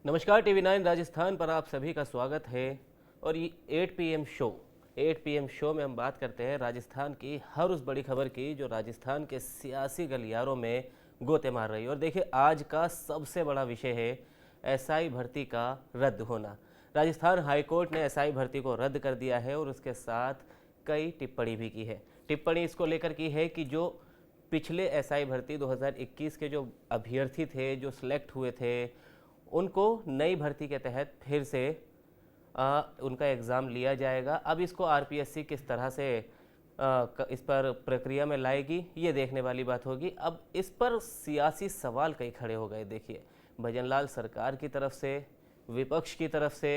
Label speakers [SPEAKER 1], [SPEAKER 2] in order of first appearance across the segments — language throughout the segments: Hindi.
[SPEAKER 1] नमस्कार। टीवी 9 राजस्थान पर आप सभी का स्वागत है। और ये 8 PM शो में हम बात करते हैं राजस्थान की हर उस बड़ी खबर की जो राजस्थान के सियासी गलियारों में गोते मार रही है। और देखिए, आज का सबसे बड़ा विषय है एसआई भर्ती का रद्द होना। राजस्थान हाईकोर्ट ने एसआई भर्ती को रद्द कर दिया है और उसके साथ कई टिप्पणी भी की है। टिप्पणी इसको लेकर की है कि जो पिछले एसआई भर्ती 2021 के जो अभ्यर्थी थे, जो सिलेक्ट हुए थे, उनको नई भर्ती के तहत फिर से उनका एग्ज़ाम लिया जाएगा। अब इसको आरपीएससी किस तरह से इस पर प्रक्रिया में लाएगी, ये देखने वाली बात होगी। अब इस पर सियासी सवाल कई खड़े हो गए। देखिए, भजनलाल सरकार की तरफ से, विपक्ष की तरफ से।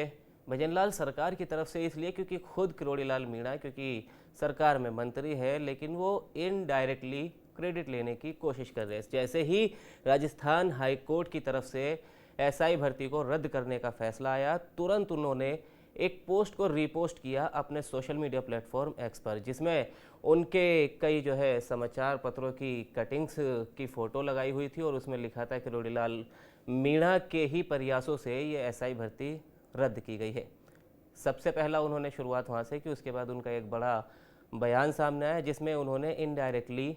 [SPEAKER 1] भजनलाल सरकार की तरफ से इसलिए क्योंकि खुद किरोड़ीलाल मीणा, क्योंकि सरकार में मंत्री है, लेकिन वो इनडायरेक्टली क्रेडिट लेने की कोशिश कर रहे हैं। जैसे ही राजस्थान हाईकोर्ट की तरफ से एसआई भर्ती को रद्द करने का फैसला आया, तुरंत उन्होंने एक पोस्ट को रीपोस्ट किया अपने सोशल मीडिया प्लेटफॉर्म एक्स पर, जिसमें उनके कई जो है समाचार पत्रों की कटिंग्स की फ़ोटो लगाई हुई थी और उसमें लिखा था कि किरोड़ीलाल मीणा के ही प्रयासों से ये एसआई भर्ती रद्द की गई है। सबसे पहला उन्होंने शुरुआत वहाँ से की। उसके बाद उनका एक बड़ा बयान सामने आया जिसमें उन्होंने इनडायरेक्टली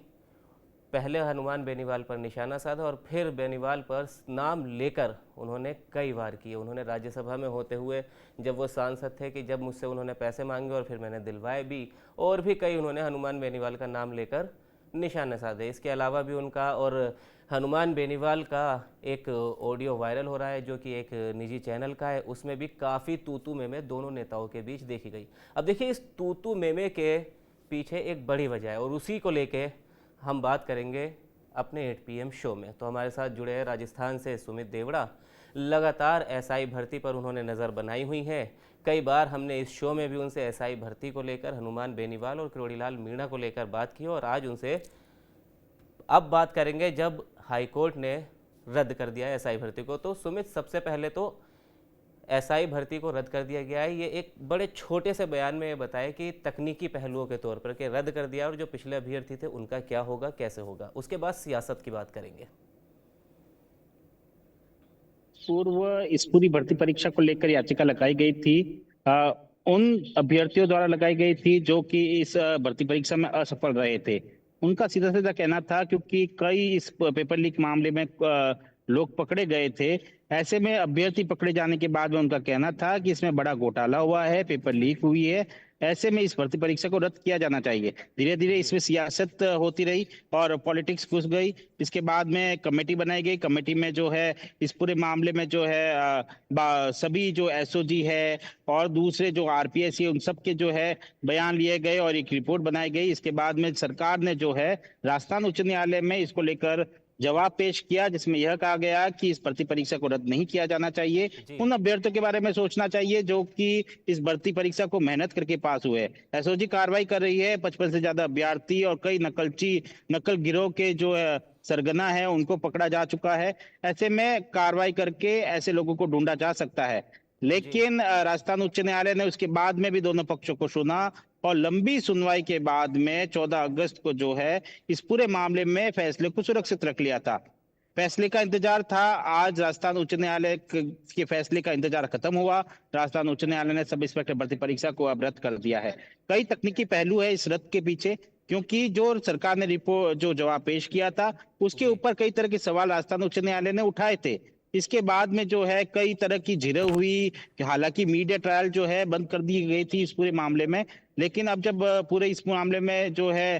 [SPEAKER 1] पहले हनुमान बेनीवाल पर निशाना साधा और फिर बेनीवाल पर नाम लेकर उन्होंने कई बार किए। उन्होंने राज्यसभा में होते हुए, जब वो सांसद थे, कि जब मुझसे उन्होंने पैसे मांगे और फिर मैंने दिलवाए भी, और भी कई उन्होंने हनुमान बेनीवाल का नाम लेकर निशाने साधे। इसके अलावा भी उनका और हनुमान बेनीवाल का एक ऑडियो वायरल हो रहा है जो कि एक निजी चैनल का है। उसमें भी काफ़ी तूतू मेमे दोनों नेताओं के बीच देखी गई। अब देखिए, इस तूतू मेमे के पीछे एक बड़ी वजह है और उसी को लेके हम बात करेंगे अपने 8 PM शो में। तो हमारे साथ जुड़े हैं राजस्थान से सुमित देवड़ा। लगातार एसआई भर्ती पर उन्होंने नज़र बनाई हुई है। कई बार हमने इस शो में भी उनसे एसआई भर्ती को लेकर, हनुमान बेनीवाल और किरोड़ीलाल मीणा को लेकर बात की और आज उनसे अब बात करेंगे जब हाईकोर्ट ने रद्द कर दिया है एसआई भर्ती को। तो सुमित, सबसे पहले तो एसआई भर्ती को रद्द कर दिया गया है, ये एक बड़े छोटे से बयान में ये बताया कि तकनीकी पहलुओं के तौर पर कि रद्द कर दिया और जो पिछले अभ्यर्थी थे उनका क्या होगा, कैसे होगा। उसके बाद सियासत की बात करेंगे।
[SPEAKER 2] पूर्व इस पूरी भर्ती परीक्षा को लेकर याचिका लगाई गई थी। उन अभ्यर्थियों द्वारा लगाई गई थी जो कि इस भर्ती परीक्षा में असफल रहे थे। उनका सीधा सीधा कहना था, क्योंकि कई इस पेपर लीक मामले में लोग पकड़े गए थे। ऐसे में अभ्यर्थी पकड़े जाने के बाद में उनका कहना था कि इसमें बड़ा घोटाला हुआ है, पेपर लीक हुई है। ऐसे में इस भर्ती परीक्षा को रद्द किया जाना चाहिए। धीरे धीरे इसमें सियासत होती रही और पॉलिटिक्स घुस गई। इसके बाद में कमेटी बनाई गई। कमेटी में जो है इस पूरे मामले में जो है सभी जो एसओजी है और दूसरे जो आरपीएस है, उन सब के जो है बयान लिए गए और एक रिपोर्ट बनाई गई। इसके बाद में सरकार ने जो है राजस्थान उच्च न्यायालय में इसको लेकर जवाब पेश किया, जिसमें यह कहा गया कि इस भर्ती परीक्षा को रद्द नहीं किया जाना चाहिए।
[SPEAKER 1] जी
[SPEAKER 2] उन अभ्यर्थियों के बारे में सोचना चाहिए जो कि इस भर्ती परीक्षा को मेहनत करके पास हुए। एसओजी कार्रवाई कर रही है। 55 से ज्यादा अभ्यर्थी और कई नकल गिरोह के जो है सरगना है, उनको पकड़ा जा चुका है। ऐसे में कार्रवाई करके ऐसे लोगों को ढूंढा जा सकता है।
[SPEAKER 1] जी
[SPEAKER 2] लेकिन राजस्थान उच्च न्यायालय ने उसके बाद में भी दोनों पक्षों को सुना और लंबी सुनवाई के बाद में 14 अगस्त को जो है इस पूरे मामले में फैसले को सुरक्षित रख लिया था। फैसले का इंतजार था। आज राजस्थान उच्च न्यायालय के फैसले का इंतजार खत्म हुआ। राजस्थान उच्च न्यायालय ने सब इंस्पेक्टर भर्ती परीक्षा को अब रद्द कर दिया है। कई तकनीकी पहलू है इस रद्द के पीछे, क्योंकि जो सरकार ने रिपोर्ट जो जवाब पेश किया था उसके
[SPEAKER 1] जी
[SPEAKER 2] ऊपर कई तरह के सवाल राजस्थान उच्च न्यायालय ने उठाए थे। इसके बाद में जो है कई तरह की झिरह हुई कि हालांकि मीडिया ट्रायल जो है बंद कर दी गई थी इस पूरे मामले में। लेकिन अब जब पूरे इस मामले में जो है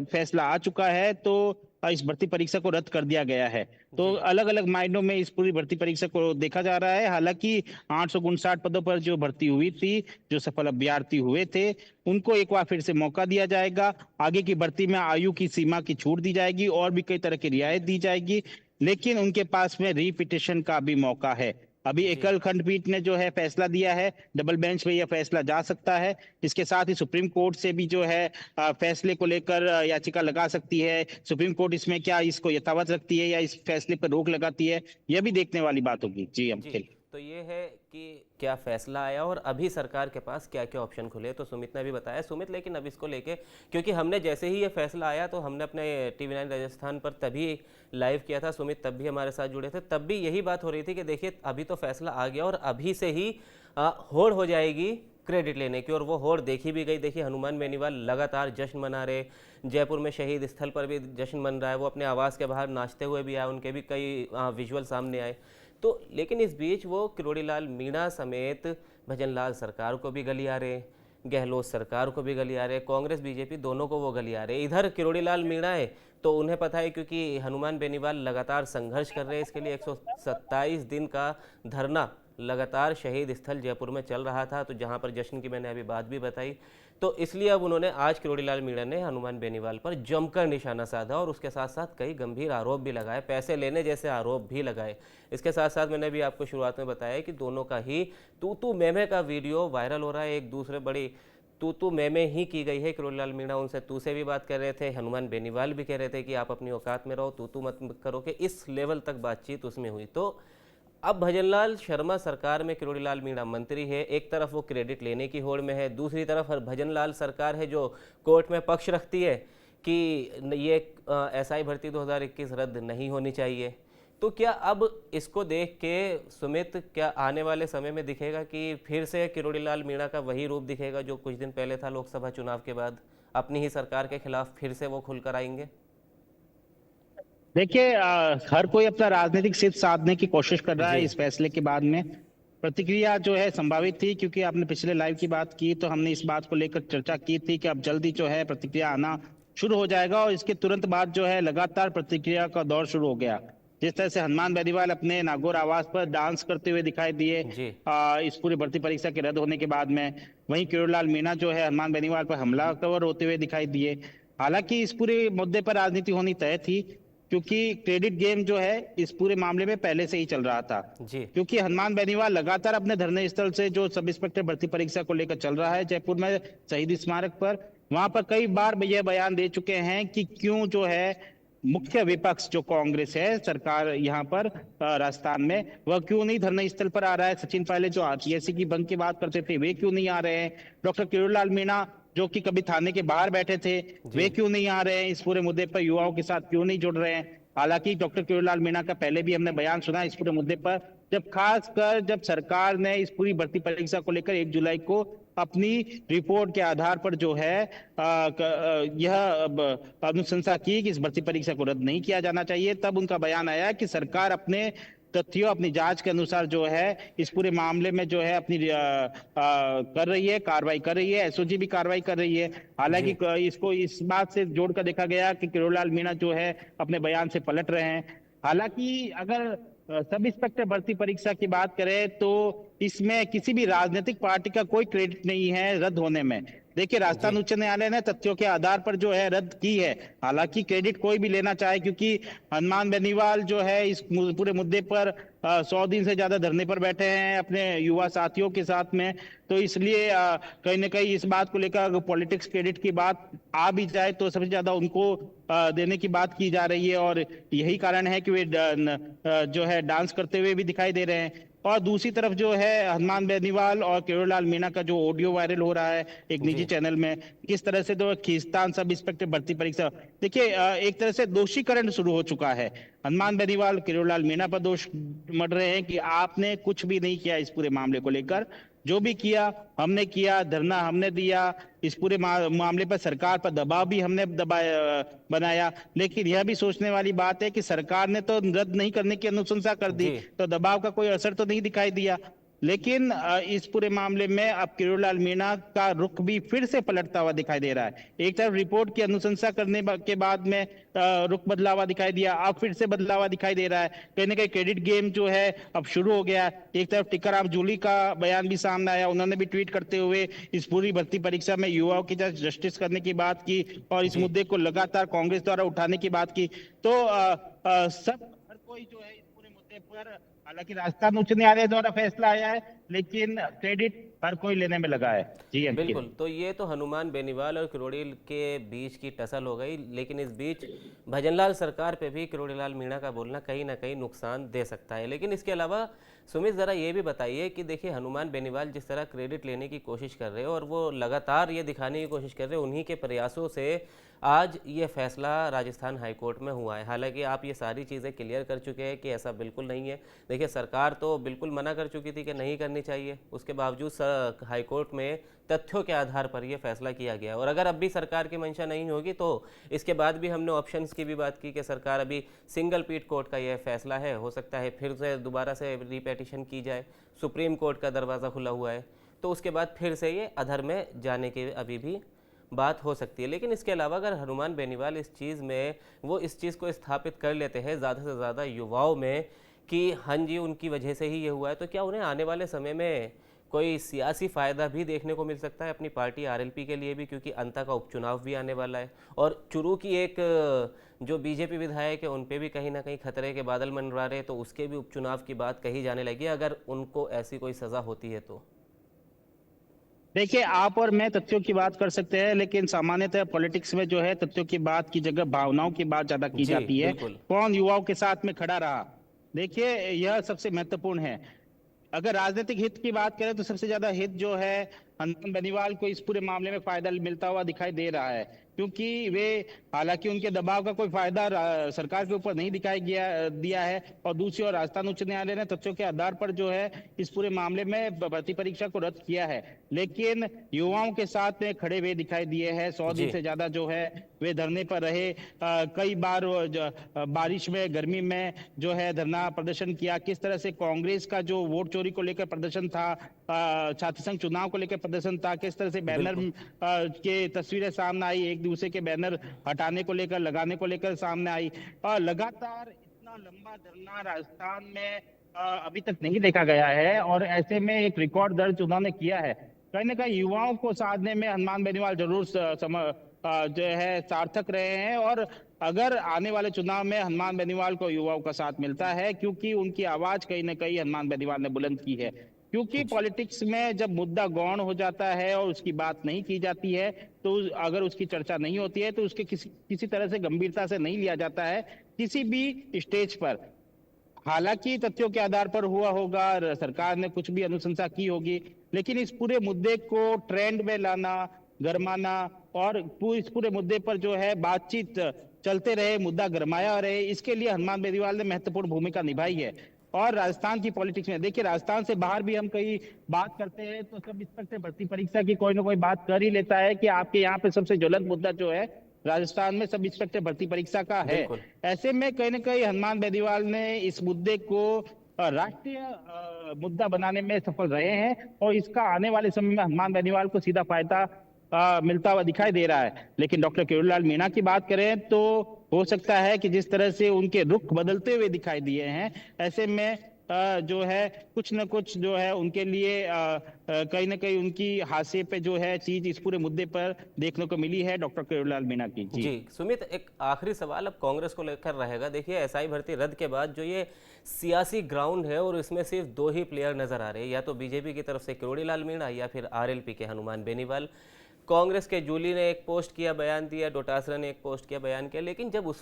[SPEAKER 2] फैसला आ चुका है, तो इस भर्ती परीक्षा को रद्द कर दिया गया है। तो
[SPEAKER 1] जी
[SPEAKER 2] अलग अलग मायनों में इस पूरी भर्ती परीक्षा को देखा जा रहा है। हालांकि 859 पदों पर जो भर्ती हुई थी, जो सफल अभ्यर्थी हुए थे, उनको एक बार फिर से मौका दिया जाएगा। आगे की भर्ती में आयु की सीमा की छूट दी जाएगी और भी कई तरह की रियायत दी जाएगी। लेकिन उनके पास में रीपिटिशन का भी मौका है। अभी
[SPEAKER 1] जी
[SPEAKER 2] एकल खंडपीठ ने जो है फैसला दिया है, डबल बेंच में यह फैसला जा सकता है। इसके साथ ही सुप्रीम कोर्ट से भी जो है फैसले को लेकर याचिका लगा सकती है। सुप्रीम कोर्ट इसमें क्या इसको यथावत रखती है या इस फैसले पर रोक लगाती है, यह भी देखने वाली बात होगी। जी
[SPEAKER 1] जी।
[SPEAKER 2] अखिल।
[SPEAKER 1] तो तो ये है कि क्या फैसला आया और अभी सरकार के पास क्या क्या ऑप्शन खुले, तो सुमित ने भी बताया। सुमित, लेकिन अब इसको लेके, क्योंकि हमने जैसे ही ये फैसला आया तो हमने अपने TV9 राजस्थान पर तभी लाइव किया था, सुमित तब भी हमारे साथ जुड़े थे, तब भी यही बात हो रही थी कि देखिए अभी तो फैसला आ गया और अभी से ही होड़ हो जाएगी क्रेडिट लेने की, और वो होड़ देखी भी गई। देखिए हनुमान बेनीवाल लगातार जश्न मना रहे, जयपुर में शहीद स्थल पर भी जश्न मन रहा है, वो अपने आवास के बाहर नाचते हुए भी आए, उनके भी कई विजुअल सामने आए। तो लेकिन इस बीच वो किरोड़ीलाल मीणा समेत भजनलाल सरकार को भी गलिया रहे, गहलोत सरकार को भी गलिया रहे, कांग्रेस बीजेपी दोनों को वो गलिया रहे। इधर किरोड़ीलाल मीणा है तो उन्हें पता है, क्योंकि हनुमान बेनीवाल लगातार संघर्ष कर रहे हैं इसके लिए। 127 दिन का धरना लगातार शहीद स्थल जयपुर में चल रहा था, तो जहां पर जश्न की मैंने अभी बात भी बताई, तो इसलिए अब उन्होंने आज किरोड़ीलाल मीणा ने हनुमान बेनीवाल पर जमकर निशाना साधा और उसके साथ साथ कई गंभीर आरोप भी लगाए, पैसे लेने जैसे आरोप भी लगाए। इसके साथ साथ मैंने भी आपको शुरुआत में बताया कि दोनों का ही तू मैं का वीडियो वायरल हो रहा है, एक दूसरे बड़ी तू मैं ही की गई है। किरोड़ीलाल मीणा उनसे तू से भी बात कर रहे थे, हनुमान बेनीवाल भी कह रहे थे कि आप अपनी औकात में रहो, तू मत करो, कि इस लेवल तक बातचीत उसमें हुई। तो अब भजनलाल शर्मा सरकार में किरोड़ीलाल मीणा मंत्री है, एक तरफ वो क्रेडिट लेने की होड़ में है, दूसरी तरफ भजनलाल सरकार है जो कोर्ट में पक्ष रखती है कि ये SI भर्ती 2021 रद्द नहीं होनी चाहिए। तो क्या अब इसको देख के सुमित, क्या आने वाले समय में दिखेगा कि फिर से किरोड़ीलाल मीणा का वही रूप दिखेगा जो कुछ दिन पहले था लोकसभा चुनाव के बाद, अपनी ही सरकार के खिलाफ फिर से वो खुलकर आएंगे?
[SPEAKER 2] देखिए, हर कोई अपना राजनीतिक सिद्ध साधने की कोशिश कर रहा है
[SPEAKER 1] जी
[SPEAKER 2] इस फैसले के बाद में। प्रतिक्रिया जो है संभावित थी, क्योंकि आपने पिछले लाइव की बात की तो हमने इस बात को लेकर चर्चा की थी कि अब जल्दी जो है प्रतिक्रिया आना शुरू हो जाएगा, और इसके तुरंत बाद जो है लगातार प्रतिक्रिया का दौर शुरू हो गया। जिस तरह से हनुमान बेनीवाल अपने नागौर आवास पर डांस करते हुए दिखाई दिए
[SPEAKER 1] जी
[SPEAKER 2] इस पूरी भर्ती परीक्षा के रद्द होने के बाद में, वहीं किरोड़ीलाल मीणा जो है हनुमान बेनीवाल पर हमलावर होते हुए दिखाई दिए। हालांकि इस पूरे मुद्दे पर राजनीति होनी तय थी, क्योंकि क्रेडिट गेम जो है इस पूरे मामले में पहले से ही चल रहा था।
[SPEAKER 1] जी
[SPEAKER 2] क्योंकि हनुमान बेनीवाल लगातार अपने धरने स्थल से जो सब इंस्पेक्टर भर्ती परीक्षा को लेकर चल रहा है जयपुर में शहीद स्मारक पर, वहां पर कई बार यह बयान दे चुके हैं कि क्यों जो है मुख्य विपक्ष जो कांग्रेस है सरकार यहाँ पर राजस्थान में, वह क्यों नहीं धरने स्थल पर आ रहा है। सचिन पायलट जो RPSC की बंद की बात करते थे वे क्यों नहीं आ रहे हैं। डॉक्टर किरोड़ीलाल मीणा जो कि कभी थाने के बाहर बैठे थे वे
[SPEAKER 1] जी
[SPEAKER 2] क्यों नहीं आ रहे हैं, इस पूरे मुद्दे पर युवाओं के साथ क्यों नहीं जुड़ रहे हैं। हालांकि डॉक्टर किरोड़ीलाल मीणा का पहले भी हमने बयान सुना इस पूरे मुद्दे पर, जब सरकार ने इस पूरी भर्ती परीक्षा को लेकर 1 जुलाई को अपनी रिपोर्ट के आधार पर जो है यह अनुशंसा की कि इस भर्ती परीक्षा को रद्द नहीं किया जाना चाहिए, तब उनका बयान आया कि सरकार अपने तथ्यों अपनी जांच के अनुसार जो है इस पूरे मामले में जो है अपनी कर रही है, कार्रवाई कर रही है, SOG भी कार्रवाई कर रही है। हालांकि
[SPEAKER 1] जी
[SPEAKER 2] इसको इस बात से जोड़कर देखा गया कि किरोड़ीलाल मीणा जो है अपने बयान से पलट रहे हैं। हालांकि अगर सब इंस्पेक्टर भर्ती परीक्षा की बात करें तो इसमें किसी भी राजनीतिक पार्टी का कोई क्रेडिट नहीं है रद्द होने में। देखिए, राजस्थान
[SPEAKER 1] जी
[SPEAKER 2] उच्च न्यायालय ने तथ्यों के आधार पर जो है रद्द की है। हालांकि क्रेडिट कोई भी लेना चाहे, क्योंकि हनुमान बेनीवाल जो है इस पूरे मुद्दे पर 100 दिन से ज्यादा धरने पर बैठे हैं अपने युवा साथियों के साथ में, तो इसलिए कहीं ना कहीं इस बात को लेकर अगर पॉलिटिक्स क्रेडिट की बात आ भी जाए तो सबसे ज्यादा उनको देने की बात की जा रही है, और यही कारण है कि वे जो है डांस करते हुए भी दिखाई दे रहे हैं। और दूसरी तरफ जो है हनुमान बेनीवाल और किरोड़ीलाल मीणा का जो ऑडियो वायरल हो रहा है एक निजी
[SPEAKER 1] जी
[SPEAKER 2] चैनल में, किस तरह से तो खींचतान सब इंस्पेक्टर भर्ती परीक्षा, देखिए एक तरह से दोषीकरण शुरू हो चुका है। हनुमान बेनीवाल किरोड़ीलाल मीणा पर दोष मढ़ रहे हैं कि आपने कुछ भी नहीं किया इस पूरे मामले को लेकर, जो भी किया हमने किया, धरना हमने दिया, इस पूरे मामले पर सरकार पर दबाव भी हमने दबाया बनाया। लेकिन यह भी सोचने वाली बात है कि सरकार ने तो रद्द नहीं करने की अनुशंसा कर दी,
[SPEAKER 1] जी
[SPEAKER 2] तो दबाव का कोई असर तो नहीं दिखाई दिया। लेकिन इस पूरे मामले में अब किरोड़ीलाल मीणा का रुख भी फिर से पलटता हुआ दिखाई दे रहा है। एक तरफ रिपोर्ट की अनुशंसा करने के बाद में रुख बदला हुआ दिखाई दिया, अब फिर से बदला हुआ दिखाई दे रहा है। कहीं ना कहीं क्रेडिट गेम जो है अब शुरू हो गया है। एक तरफ टीकाराम जूली का बयान भी सामने आया, उन्होंने भी ट्वीट करते हुए इस पूरी भर्ती परीक्षा में युवाओं की जस्टिस करने की बात की और इस
[SPEAKER 1] जी
[SPEAKER 2] मुद्दे को लगातार कांग्रेस द्वारा उठाने की बात की। तो सब हर कोई जो है इस पूरे मुद्दे पर, हालांकि राजस्थान उच्च न्यायालय द्वारा फैसला आया है, लेकिन क्रेडिट हर कोई लेने में लगा है। जी
[SPEAKER 1] बिल्कुल,
[SPEAKER 2] अंकित।
[SPEAKER 1] तो ये तो हनुमान बेनीवाल और किरोड़ी के बीच की टसल हो गई, लेकिन इस बीच भजनलाल सरकार पे भी किरोड़ीलाल मीणा का बोलना कहीं ना कहीं नुकसान दे सकता है। लेकिन इसके अलावा सुमित ज़रा ये भी बताइए कि देखिए हनुमान बेनीवाल जिस तरह क्रेडिट लेने की कोशिश कर रहे हो और वो लगातार ये दिखाने की कोशिश कर रहे हो, उन्हीं के प्रयासों से आज ये फैसला राजस्थान हाईकोर्ट में हुआ है। हालांकि आप ये सारी चीज़ें क्लियर कर चुके हैं कि ऐसा बिल्कुल नहीं है। देखिए सरकार तो बिल्कुल मना कर चुकी थी कि नहीं करनी चाहिए, उसके बावजूद हाईकोर्ट में तथ्यों के आधार पर यह फैसला किया गया। और अगर अब भी सरकार की मंशा नहीं होगी तो इसके बाद भी हमने ऑप्शंस की भी बात की कि सरकार अभी सिंगल पीठ कोर्ट का यह फैसला है, हो सकता है फिर से दोबारा से रिपेटिशन की जाए, सुप्रीम कोर्ट का दरवाज़ा खुला हुआ है, तो उसके बाद फिर से ये अधर में जाने की अभी भी बात हो सकती है। लेकिन इसके अलावा अगर हनुमान बेनीवाल इस चीज़ में वो इस चीज़ को स्थापित कर लेते हैं ज़्यादा से ज़्यादा युवाओं में कि हाँ जी उनकी वजह से ही ये हुआ है, तो क्या उन्हें आने वाले समय में कोई सियासी फ़ायदा भी देखने को मिल सकता है अपनी पार्टी आरएलपी के लिए भी, क्योंकि अंता का उपचुनाव भी आने वाला है और चुरू की एक जो बीजेपी विधायक है उन पे भी कहीं ना कहीं खतरे के बादल मंडरा रहे, तो उसके भी उपचुनाव की बात कही जाने लगी अगर उनको ऐसी कोई सज़ा होती है तो।
[SPEAKER 2] देखिए आप और मैं तथ्यों की बात कर सकते हैं, लेकिन सामान्यतः पॉलिटिक्स में जो है तथ्यों की बात की जगह भावनाओं की बात ज्यादा की
[SPEAKER 1] जी
[SPEAKER 2] जाती है।
[SPEAKER 1] बिल्कुल।
[SPEAKER 2] कौन युवाओं के साथ में खड़ा रहा, देखिए यह सबसे महत्वपूर्ण है। अगर राजनीतिक हित की बात करें तो सबसे ज्यादा हित जो है हनुमान बेनीवाल को इस पूरे मामले में फायदा मिलता हुआ दिखाई दे रहा है, क्योंकि वे हालांकि उनके दबाव का कोई फायदा सरकार के ऊपर नहीं दिखाई दिया है, और दूसरी ओर राजस्थान उच्च न्यायालय ने तथ्यों के आधार पर जो है इस पूरे मामले में भर्ती परीक्षा को रद्द किया है। लेकिन युवाओं के साथ में खड़े हुए दिखाई दिए हैं, 100 दिन
[SPEAKER 1] जी
[SPEAKER 2] से ज्यादा जो है वे धरने पर रहे। कई बार बारिश में गर्मी में जो है धरना प्रदर्शन किया। किस तरह से कांग्रेस का जो वोट चोरी को लेकर प्रदर्शन था, छात्र संघ चुनाव को लेकर प्रदर्शन था, किस तरह से बैनर
[SPEAKER 1] बिल्कुल।
[SPEAKER 2] के तस्वीरें सामने आई, एक दूसरे के बैनर हटाने को लेकर लगाने को लेकर सामने आई। और लगातार इतना लंबा धरना राजस्थान में अभी तक नहीं देखा गया है, और ऐसे में एक रिकॉर्ड दर्ज उन्होंने किया है। कहीं ना कहीं युवाओं को साधने में हनुमान बेनीवाल जरूर जो है सार्थक रहे हैं। और अगर आने वाले चुनाव में हनुमान बेनीवाल को युवाओं का साथ मिलता है, क्योंकि उनकी आवाज कहीं ना कहीं हनुमान बेनीवाल ने बुलंद की है। क्योंकि पॉलिटिक्स में जब मुद्दा गौण हो जाता है और उसकी बात नहीं की जाती है, तो अगर उसकी चर्चा नहीं होती है तो उसके किसी किसी तरह से गंभीरता से नहीं लिया जाता है किसी भी स्टेज पर। हालांकि तथ्यों के आधार पर हुआ होगा, सरकार ने कुछ भी अनुशंसा की होगी, लेकिन इस पूरे मुद्दे को ट्रेंड में लाना, गरमाना, और इस पूरे मुद्दे पर जो है बातचीत चलते रहे, मुद्दा गरमाया रहे, इसके लिए हनुमान बेनीवाल ने महत्वपूर्ण भूमिका निभाई है। और राजस्थान की पॉलिटिक्स में देखिए, राजस्थान से बाहर भी हम कहीं बात करते हैं तो सब इंस्पेक्टर भर्ती परीक्षा की कोई ना कोई बात कर ही लेता है कि आपके यहाँ पे सबसे ज्वलंत मुद्दा जो है राजस्थान में सब इंस्पेक्टर भर्ती परीक्षा का है।
[SPEAKER 1] बिल्कुल।
[SPEAKER 2] ऐसे में कहीं ना कहीं हनुमान बेनीवाल ने इस मुद्दे को राष्ट्रीय मुद्दा बनाने में सफल रहे हैं, और इसका आने वाले समय में हनुमान बेनीवाल को सीधा फायदा मिलता हुआ दिखाई दे रहा है। लेकिन डॉक्टर किरोड़ीलाल मीणा की बात करें तो हो सकता है कि जिस तरह से उनके रुख बदलते हुए दिखाई दिए हैं, ऐसे में जो है कुछ न कुछ जो है उनके लिए कहीं ना कहीं उनकी हाशिए पे जो है चीज इस पूरे मुद्दे पर देखने को मिली है डॉक्टर किरोड़ीलाल मीणा की। जी
[SPEAKER 1] जी सुमित, एक आखिरी सवाल अब कांग्रेस को लेकर रहेगा। देखिए एसआई भर्ती रद्द के बाद जो ये सियासी ग्राउंड है और इसमें सिर्फ दो ही प्लेयर नजर आ रहे हैं, या तो बीजेपी की तरफ से किरोड़ीलाल मीणा या फिर आरएलपी के हनुमान बेनीवाल। कांग्रेस के जूली ने एक पोस्ट किया, बयान दिया, डोटासरा ने एक पोस्ट किया, बयान किया, लेकिन जब उस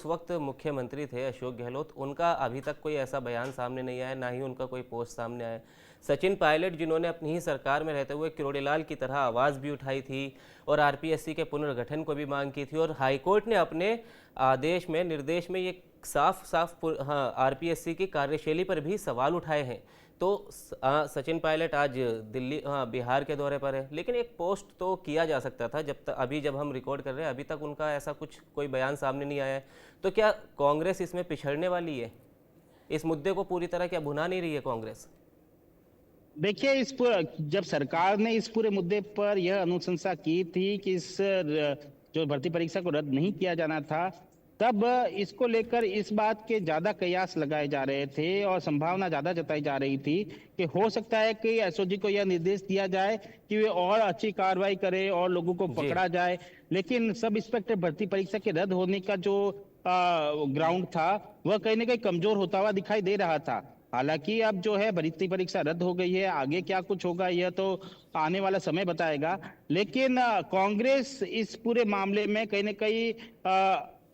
[SPEAKER 1] वक्त मुख्यमंत्री थे अशोक गहलोत, उनका अभी तक कोई ऐसा बयान सामने नहीं आया, ना ही उनका कोई पोस्ट सामने आया। सचिन पायलट जिन्होंने अपनी ही सरकार में रहते हुए किरोड़ीलाल की तरह आवाज़ भी उठाई थी और आरपीएससी के पुनर्गठन को भी मांग की थी, और हाईकोर्ट ने अपने आदेश में निर्देश में ये साफ साफ हाँ आरपीएससी की कार्यशैली पर भी सवाल उठाए हैं। तो सचिन पायलट आज दिल्ली बिहार के दौरे पर है, लेकिन एक पोस्ट तो किया जा सकता था। जब तक अभी जब हम रिकॉर्ड कर रहे हैं अभी तक उनका ऐसा कुछ कोई बयान सामने नहीं आया है। तो क्या कांग्रेस इसमें पिछड़ने वाली है? इस मुद्दे को पूरी तरह क्या भुना नहीं रही है कांग्रेस?
[SPEAKER 2] देखिए, जब सरकार ने इस पूरे मुद्दे पर यह अनुशंसा की थी कि इस जो भर्ती परीक्षा को रद्द नहीं किया जाना था, तब इसको लेकर इस बात के ज्यादा कयास लगाए जा रहे थे और संभावना ज्यादा जताई जा रही थी कि हो सकता है कि एसओजी को यह निर्देश दिया जाए कि वे और अच्छी कार्रवाई करे और लोगों को
[SPEAKER 1] जी
[SPEAKER 2] पकड़ा जाए। लेकिन सब इंस्पेक्टर भर्ती परीक्षा के रद्द होने का जो ग्राउंड था वह कहीं ना कहीं कमजोर होता हुआ दिखाई दे रहा था। हालांकि अब जो है भर्ती परीक्षा रद्द हो गई है, आगे क्या कुछ होगा यह तो आने वाला समय बताएगा। लेकिन कांग्रेस इस पूरे मामले में कहीं ना कहीं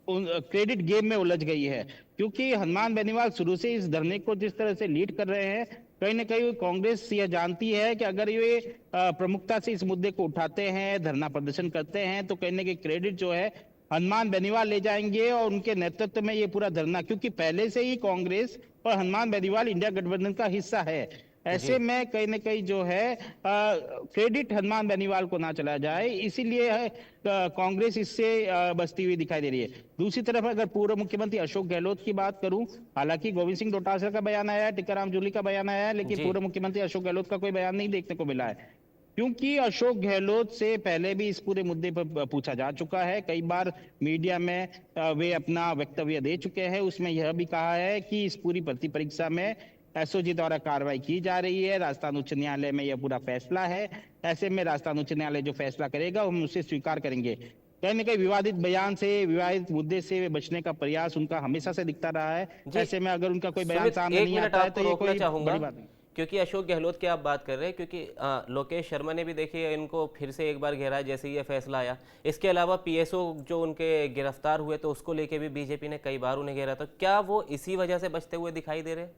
[SPEAKER 2] क्रेडिट गेम में उलझ गई है, क्योंकि हनुमान बेनीवाल शुरू से इस धरने को जिस तरह से लीड कर रहे हैं, कहीं ना कहीं कांग्रेस यह जानती है कि अगर ये प्रमुखता से इस मुद्दे को उठाते हैं, धरना प्रदर्शन करते हैं, तो कहीं ना कहीं क्रेडिट जो है हनुमान बेनीवाल ले जाएंगे और उनके नेतृत्व में ये पूरा धरना, क्योंकि पहले से ही कांग्रेस और हनुमान बेनीवाल इंडिया गठबंधन का हिस्सा है।
[SPEAKER 1] जी
[SPEAKER 2] ऐसे में कहीं ना कहीं जो है क्रेडिट हनुमान बेनीवाल को ना चला जाए, इसीलिए कांग्रेस इससे बचती हुई दिखाई दे रही है। दूसरी तरफ अगर पूर्व मुख्यमंत्री अशोक गहलोत की बात करूं, हालांकि गोविंद सिंह डोटासरा का बयान आया है, टीकाराम जूली का बयान आया है, लेकिन
[SPEAKER 1] जी
[SPEAKER 2] पूर्व मुख्यमंत्री अशोक गहलोत का कोई बयान नहीं देखने को मिला है, क्योंकि अशोक गहलोत से पहले भी इस पूरे मुद्दे पर पूछा जा चुका है। कई बार मीडिया में वे अपना वक्तव्य दे चुके हैं, उसमें यह भी कहा है कि इस पूरी भर्ती परीक्षा में एसओजी द्वारा कार्रवाई की जा रही है, राजस्थान उच्च न्यायालय में यह पूरा फैसला है। ऐसे में राजस्थान उच्च न्यायालय जो फैसला करेगा हम उसे स्वीकार करेंगे। कहीं ना कहीं विवादित बयान से, विवादित मुद्दे से बचने का प्रयास उनका हमेशा से दिखता रहा है।
[SPEAKER 1] जी
[SPEAKER 2] ऐसे में अगर उनका कोई बयान
[SPEAKER 1] सुमित,
[SPEAKER 2] सामने
[SPEAKER 1] एक
[SPEAKER 2] नहीं
[SPEAKER 1] मिनट
[SPEAKER 2] आता है तो
[SPEAKER 1] आपको
[SPEAKER 2] ये
[SPEAKER 1] रोकना
[SPEAKER 2] कोई
[SPEAKER 1] चाहूंगा,
[SPEAKER 2] बड़ी बात नहीं।
[SPEAKER 1] क्योंकि अशोक गहलोत की आप बात कर रहे हैं, क्योंकि लोकेश शर्मा ने भी देखिए इनको फिर से एक बार घेरा है जैसे ही ये फैसला आया। इसके अलावा पीएसओ जो उनके गिरफ्तार हुए तो उसको लेके भी बीजेपी ने कई बार उन्हें घेरा, तो क्या वो इसी वजह से बचते हुए दिखाई दे रहे हैं?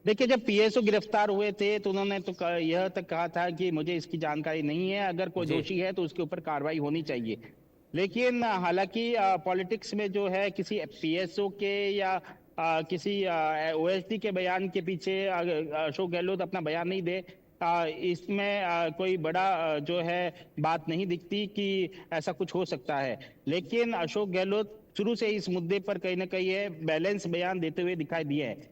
[SPEAKER 2] देखिए, जब पीएसओ गिरफ्तार हुए थे तो उन्होंने तो यह तक कहा था कि मुझे इसकी जानकारी नहीं है, अगर कोई
[SPEAKER 1] जी
[SPEAKER 2] दोषी है तो उसके ऊपर कार्रवाई होनी चाहिए। लेकिन हालांकि पॉलिटिक्स में जो है किसी पीएसओ के या किसी ओएसडी के बयान के पीछे अशोक गहलोत अपना बयान नहीं दे, इसमें कोई बड़ा जो है बात नहीं दिखती कि ऐसा कुछ हो सकता है। लेकिन अशोक गहलोत शुरू से इस मुद्दे पर कहीं ना कहीं बैलेंस बयान देते हुए दिखाई दिए है।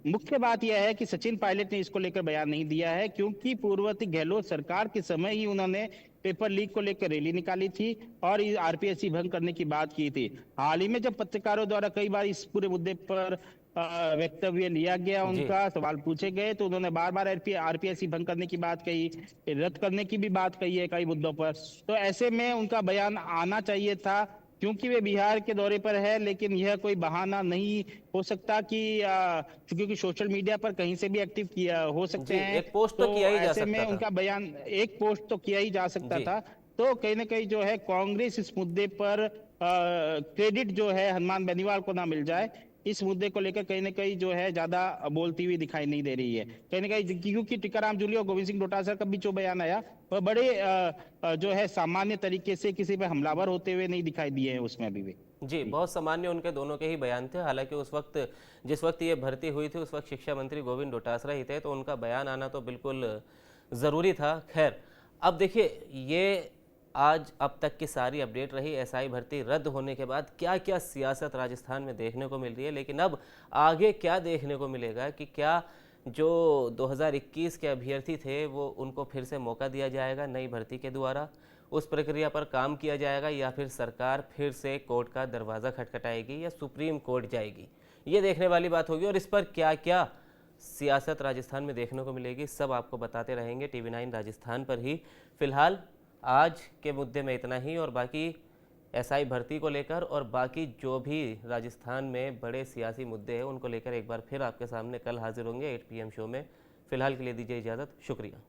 [SPEAKER 2] मुख्य बात यह है कि सचिन पायलट ने इसको लेकर बयान नहीं दिया है, क्योंकि पूर्ववर्ती गहलोत सरकार के समय ही उन्होंने पेपर लीक को लेकर रैली निकाली थी और आरपीएससी भंग करने की बात की थी। हाल ही में जब पत्रकारों द्वारा कई बार इस पूरे मुद्दे पर वक्तव्य लिया गया,
[SPEAKER 1] जी
[SPEAKER 2] उनका सवाल पूछे गए, तो उन्होंने बार बार आरपीएससी भंग करने की बात कही, रद्द करने की भी बात कही है कई मुद्दों पर। तो ऐसे में उनका बयान आना चाहिए था, क्योंकि वे बिहार के दौरे पर है। लेकिन यह कोई बहाना नहीं हो सकता कि क्योंकि सोशल मीडिया पर कहीं से भी एक्टिव किया हो सकते
[SPEAKER 1] जी,
[SPEAKER 2] हैं,
[SPEAKER 1] एक पोस्ट तो
[SPEAKER 2] तो
[SPEAKER 1] किया ही जा
[SPEAKER 2] ऐसे में
[SPEAKER 1] सकता था।
[SPEAKER 2] उनका बयान, एक पोस्ट तो किया ही जा सकता
[SPEAKER 1] जी
[SPEAKER 2] था। तो कहीं ना कहीं जो है कांग्रेस इस मुद्दे पर क्रेडिट जो है हनुमान बेनीवाल को ना मिल जाए, इस मुद्दे को लेकर कहीं ना कहीं जो है ज्यादा बोलती हुई दिखाई नहीं दे रही है। कहीं ना कहीं क्योंकि टीकाराम जूली और गोविंद सिंह डोटासरा का भी जो बयान आया वह बड़े जो है सामान्य तरीके से किसी पे हमलावर होते हुए नहीं दिखाई दिए हैं उसमें अभी भी।
[SPEAKER 1] जी, बहुत सामान्य उनके दोनों के ही बयान थे। हालांकि उस वक्त, जिस वक्त ये भर्ती हुई थी, उस वक्त शिक्षा मंत्री गोविंद डोटासरा ही थे, तो उनका बयान आना तो बिल्कुल ज़रूरी था। खैर, अब देखिए, ये आज अब तक की सारी अपडेट रही एसआई भर्ती रद्द होने के बाद क्या क्या सियासत राजस्थान में देखने को मिल रही है। लेकिन अब आगे क्या देखने को मिलेगा कि क्या जो 2021 के अभ्यर्थी थे वो उनको फिर से मौका दिया जाएगा नई भर्ती के द्वारा, उस प्रक्रिया पर काम किया जाएगा, या फिर सरकार फिर से कोर्ट का दरवाज़ा खटखटाएगी या सुप्रीम कोर्ट जाएगी, ये देखने वाली बात होगी। और इस पर क्या क्या सियासत राजस्थान में देखने को मिलेगी, सब आपको बताते रहेंगे TV9 राजस्थान पर ही। फिलहाल आज के मुद्दे में इतना ही, और बाकी एसआई भर्ती को लेकर और बाकी जो भी राजस्थान में बड़े सियासी मुद्दे हैं उनको लेकर एक बार फिर आपके सामने कल हाजिर होंगे 8 PM शो में। फिलहाल के लिए दीजिए इजाज़त, शुक्रिया।